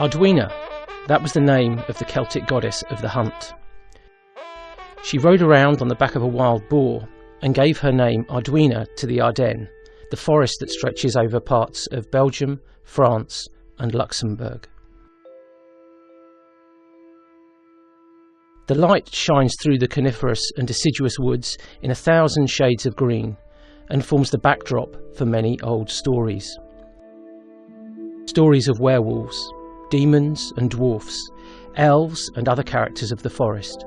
Arduina, that was the name of the Celtic goddess of the hunt. She rode around on the back of a wild boar and gave her name Arduina to the Ardennes, the forest that stretches over parts of Belgium, France and Luxembourg. The light shines through the coniferous and deciduous woods in 1,000 shades of green and forms the backdrop for many old stories. Stories of werewolves, demons and dwarfs, elves and other characters of the forest.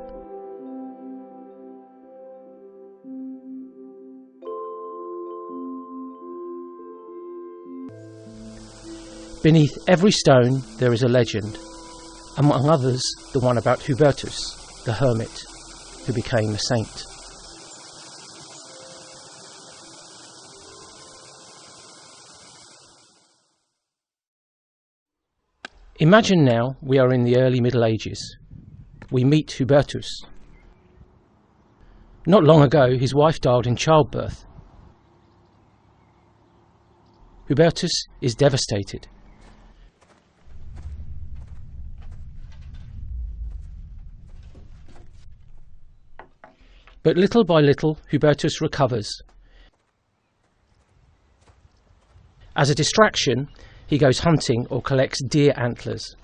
Beneath every stone there is a legend, among others the one about Hubertus, the hermit, who became a saint. Imagine now we are in the early Middle Ages. We meet Hubertus. Not long ago his wife died in childbirth. Hubertus is devastated. But little by little Hubertus recovers. As a distraction, he goes hunting or collects deer antlers.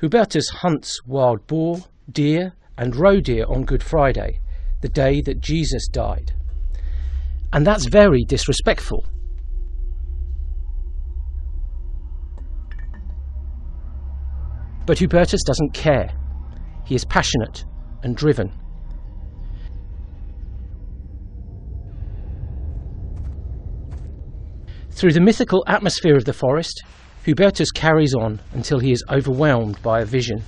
Hubertus hunts wild boar, deer and roe deer on Good Friday, the day that Jesus died. And that's very disrespectful. But Hubertus doesn't care. He is passionate and driven. Through the mythical atmosphere of the forest, Hubertus carries on until he is overwhelmed by a vision.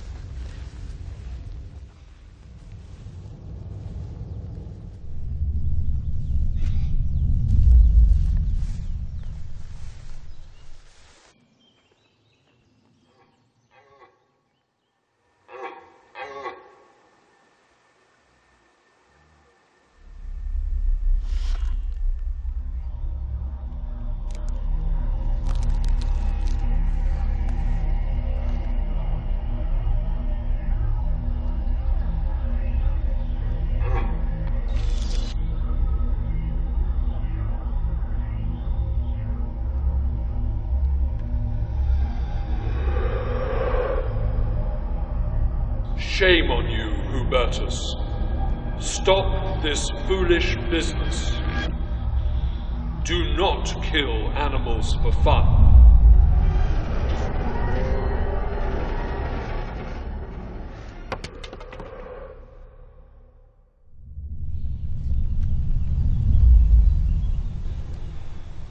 Shame on you, Hubertus. Stop this foolish business. Do not kill animals for fun.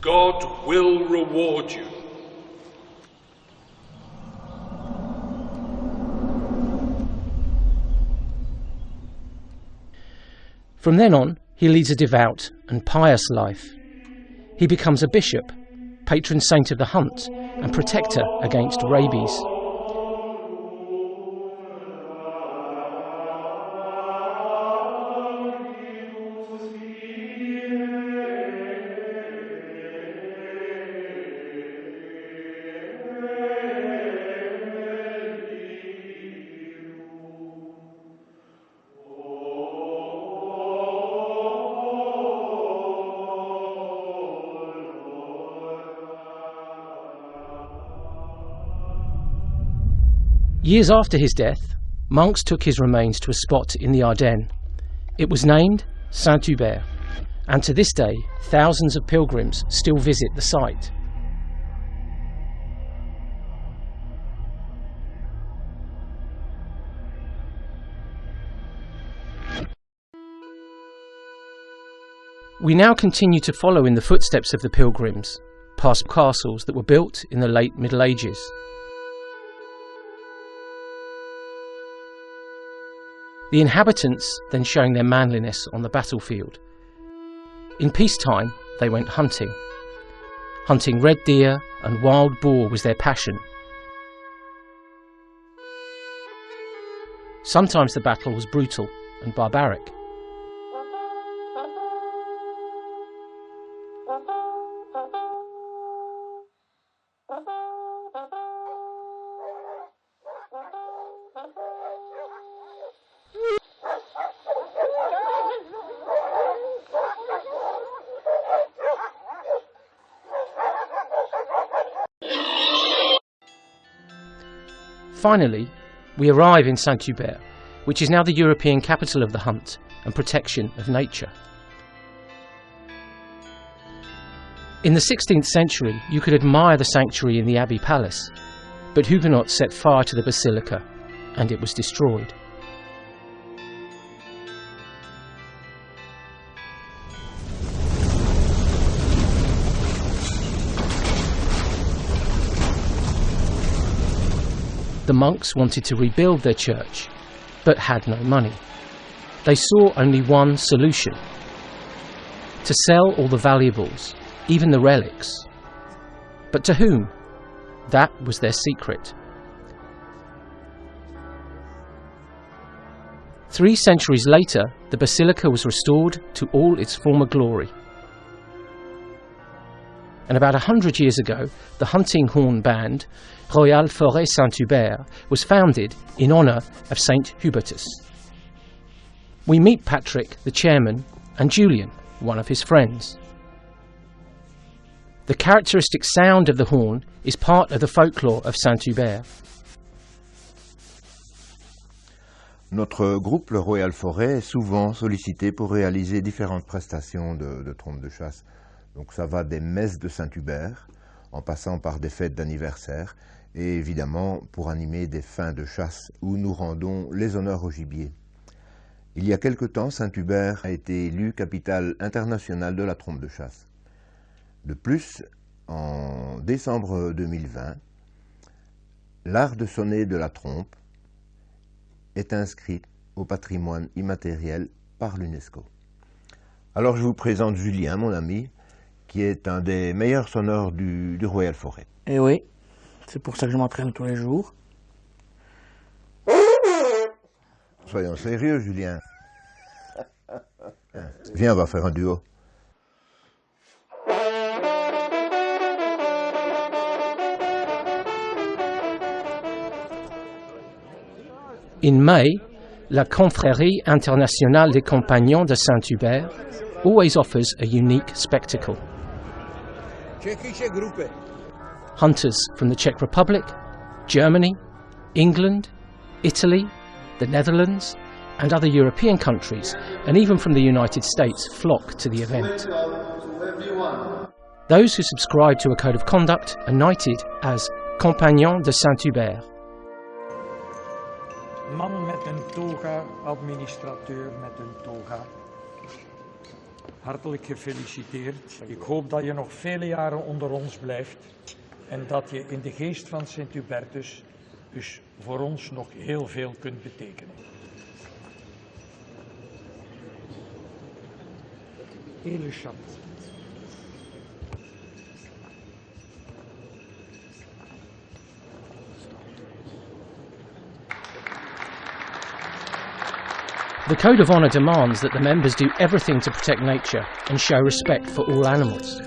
God will reward you. From then on, he leads a devout and pious life. He becomes a bishop, patron saint of the hunt, and protector against rabies. Years after his death, monks took his remains to a spot in the Ardennes. It was named Saint-Hubert, and to this day, thousands of pilgrims still visit the site. We now continue to follow in the footsteps of the pilgrims, past castles that were built in the late Middle Ages. The inhabitants then showing their manliness on the battlefield. In peacetime, they went hunting. Hunting red deer and wild boar was their passion. Sometimes the battle was brutal and barbaric. Finally, we arrive in Saint-Hubert, which is now the European capital of the hunt and protection of nature. In the 16th century, you could admire the sanctuary in the Abbey Palace, but Huguenots set fire to the basilica and it was destroyed. The monks wanted to rebuild their church, but had no money. They saw only one solution: to sell all the valuables, even the relics. But to whom? That was their secret. 3 centuries later, the basilica was restored to all its former glory. And about 100 years ago, the hunting horn band, Royal Forêt Saint-Hubert, was founded in honour of Saint Hubertus. We meet Patrick, the chairman, and Julian, one of his friends. The characteristic sound of the horn is part of the folklore of Saint-Hubert. Notre groupe, le Royal Forêt, est souvent sollicité pour réaliser différentes prestations de trompe de chasse. Donc ça va des messes de Saint-Hubert, en passant par des fêtes d'anniversaire, et évidemment pour animer des fins de chasse où nous rendons les honneurs au gibier. Il y a quelque temps, Saint-Hubert a été élu capitale internationale de la trompe de chasse. De plus, en décembre 2020, l'art de sonner de la trompe est inscrit au patrimoine immatériel par l'UNESCO. Alors je vous présente Julien, mon ami, qui est un des meilleurs sonneurs du Royal Forêt. Eh oui, c'est pour ça que je m'entraîne tous les jours. Soyons sérieux, Julien. Viens, on va faire un duo. In May, la Confrérie internationale des compagnons de Saint-Hubert always offers a unique spectacle. Hunters from the Czech Republic, Germany, England, Italy, the Netherlands, and other European countries, and even from the United States, flock to the event. Those who subscribe to a code of conduct are knighted as Compagnons de Saint-Hubert. Man met een toga, administrateur met een toga. Hartelijk gefeliciteerd. Ik hoop dat je nog vele jaren onder ons blijft en dat je in de geest van Sint Hubertus dus voor ons nog heel veel kunt betekenen. Hele chapeau. The Code of Honour demands that the members do everything to protect nature and show respect for all animals,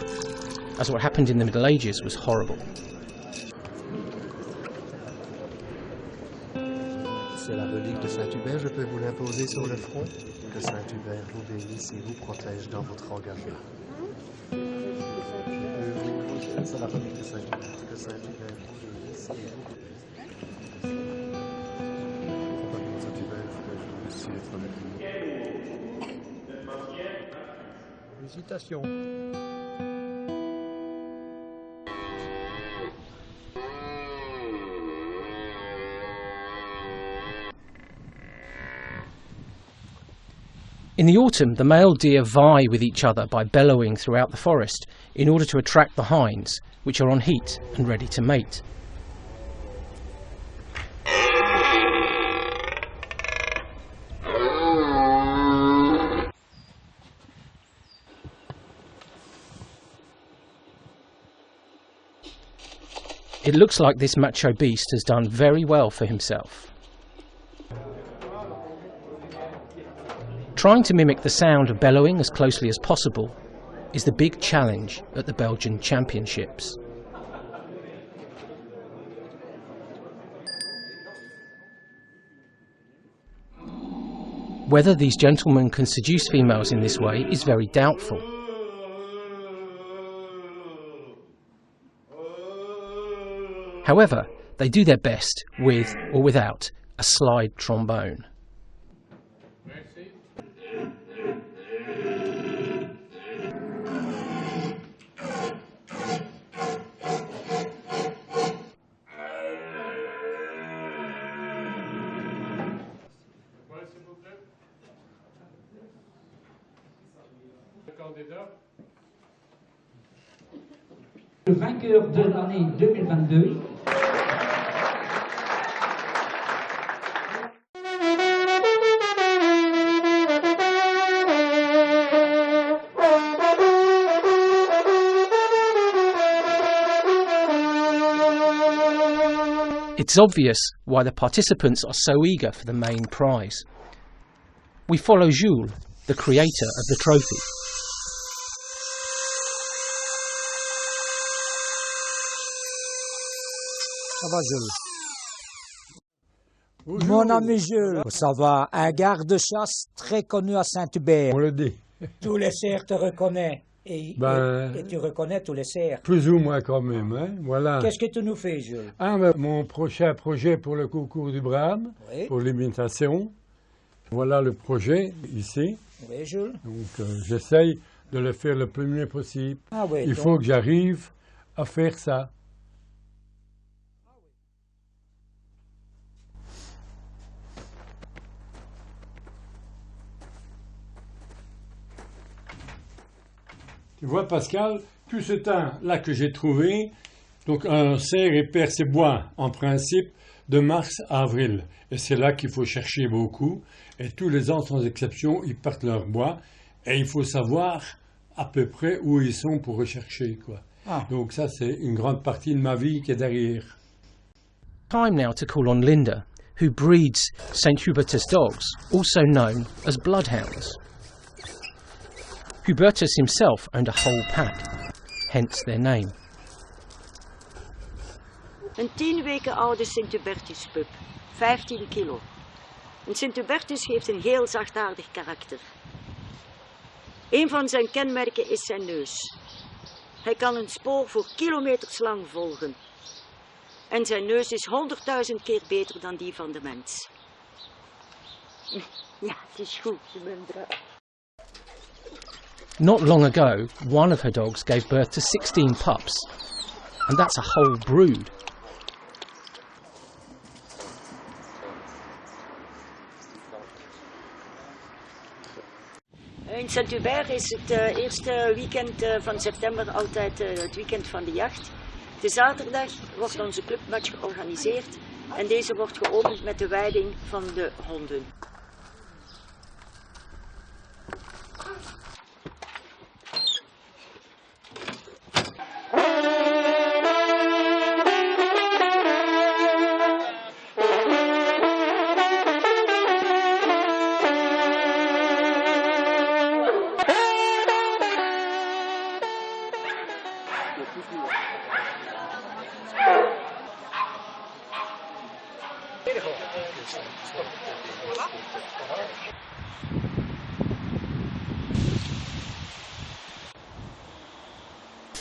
as what happened in the Middle Ages was horrible. C'est la relique de Saint-Hubert, je peux vous l'imposer sur le front. Que Saint-Hubert vous bénisse et vous protège dans votre engagement. C'est la relique de Saint-Hubert, que Saint-Hubert vous bénisse et vous protège. Félicitations. In the autumn, the male deer vie with each other by bellowing throughout the forest in order to attract the hinds, which are on heat and ready to mate. It looks like this macho beast has done very well for himself. Trying to mimic the sound of bellowing as closely as possible is the big challenge at the Belgian Championships. Whether these gentlemen can seduce females in this way is very doubtful. However, they do their best with or without a slide trombone. Le vainqueur de l'année 2022. It's obvious why the participants are so eager for the main prize. We follow Jules, the creator of the trophy. Ça va, Jules? Mon ami Jules, ça va. Un garde-chasse très connu à Saint-Hubert. On le dit. Tous les cerfs te reconnaissent. Et tu reconnais tous les cerfs. Plus ou moins quand même, hein, voilà. Qu'est-ce que tu nous fais, Jules? Mon prochain projet pour le concours du Brame, oui, pour l'imitation. Voilà le projet, ici. Oui, Jules. Donc, j'essaye de le faire le plus mieux possible. Ah, oui, Il faut que j'arrive à faire ça. Tu vois, Pascal, tout ce temps-là que j'ai trouvé, donc un cerf et perd ses bois, en principe, de mars à avril. Et c'est là qu'il faut chercher beaucoup. Et tous les ans, sans exception, ils partent leur bois. Et il faut savoir à peu près où ils sont pour rechercher, quoi. Ah. Donc ça, c'est une grande partie de ma vie qui est derrière. Time now to call on Linden, who breeds St. Hubertus dogs, also known as bloodhounds. Hubertus himself owned a whole pack, hence their name. Een 10 weken oude Sint-Hubertus-pup, 15 kilo. Een Sint-Hubertus heeft een heel zachtaardig karakter. Een van zijn kenmerken is zijn neus. Hij kan een spoor voor kilometers lang volgen. En zijn neus is 100.000 keer beter dan die van de mens. Ja, het is goed, je bent braaf. Not long ago, one of her dogs gave birth to 16 pups, and that's a whole brood. In Saint-Hubert is het eerste weekend van september altijd het weekend van de jacht. De zaterdag wordt onze clubmatch georganiseerd en deze wordt geopend met de wijding van de honden.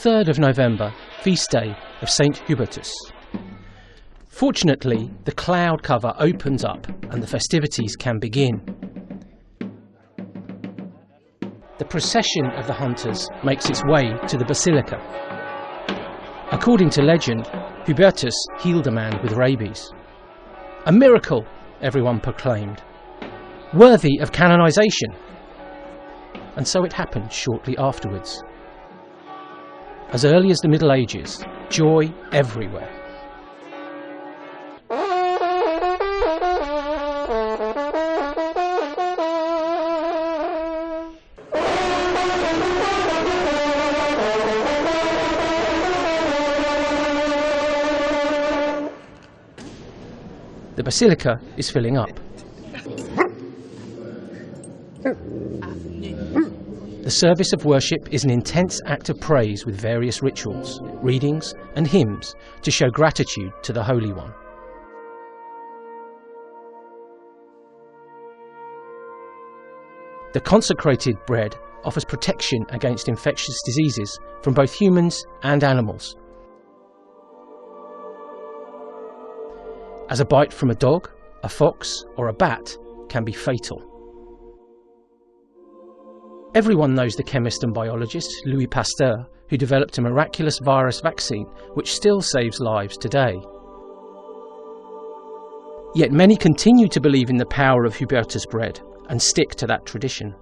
"3rd of November, feast day of St. Hubertus. Fortunately, the cloud cover opens up and the festivities can begin. the procession of the hunters makes its way to the basilica. According to legend, Hubertus healed a man with rabies. A miracle, everyone proclaimed, worthy of canonization. And so it happened shortly afterwards. As early as the Middle Ages, joy everywhere. The basilica is filling up. The service of worship is an intense act of praise with various rituals, readings and hymns to show gratitude to the Holy One. The consecrated bread offers protection against infectious diseases from both humans and animals. As a bite from a dog, a fox or a bat can be fatal. Everyone knows the chemist and biologist Louis Pasteur, who developed a miraculous virus vaccine which still saves lives today. Yet many continue to believe in the power of Hubertus bread and stick to that tradition.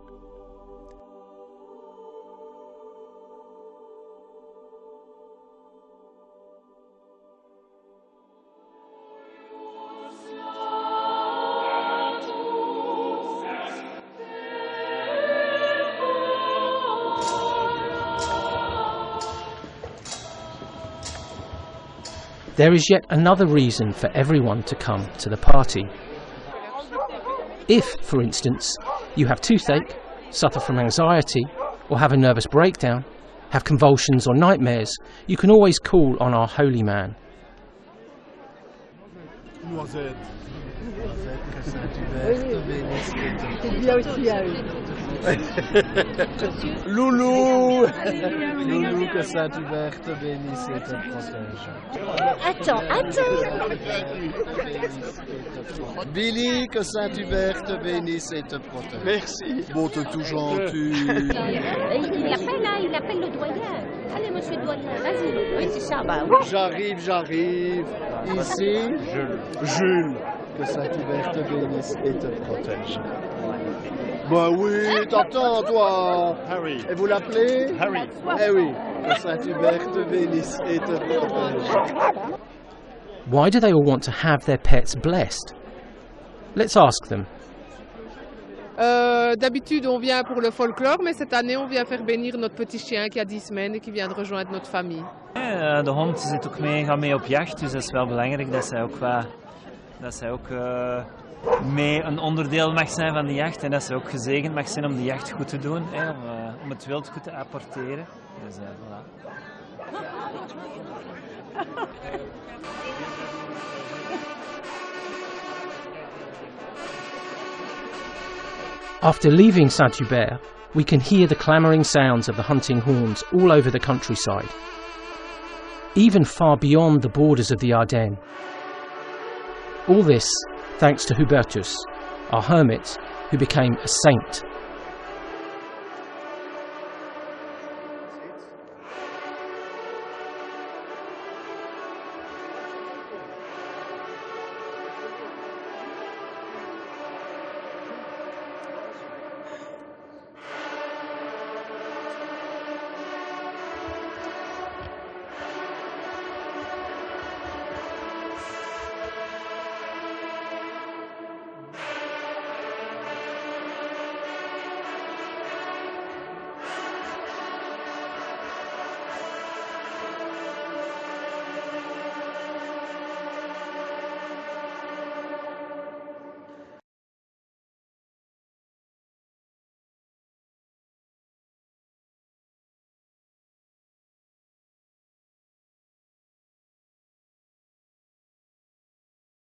There is yet another reason for everyone to come to the party. If, for instance, you have toothache, suffer from anxiety, or have a nervous breakdown, have convulsions or nightmares, you can always call on our holy man. Loulou! Loulou, que Saint-Hubert te bénisse et te protège. Attends. Willie, que Saint-Hubert te bénisse et te protège. Merci. Bon, t'es tout gentil. Il appelle le doyen. Allez, monsieur le doyen, vas-y. Oui, c'est ça, bah oui. J'arrive. Ici, Jules. Que Saint-Hubert te bénisse et te protège. Bah oui, t'entends, toi. Harry. Et vous l'appelez Harry. Eh oui, que Saint-Hubert te bénisse et te protège. Why do they all want to have their pets blessed? Let's ask them. D'habitude, on vient pour le folklore, mais cette année, on vient faire bénir notre petit chien qui a 10 semaines et qui vient de rejoindre notre famille. De hond zit ook mee, gaat mee op jacht, dus dat is wel belangrijk dat zij ook mee een onderdeel mag zijn van de jacht en dat ze ook gezegend mag zijn om de jacht goed te doen, om het wild goed te apporteren. Dus voilà. After leaving Saint-Hubert, we can hear the clamouring sounds of the hunting horns all over the countryside, even far beyond the borders of the Ardennes. All this thanks to Hubertus, our hermit, who became a saint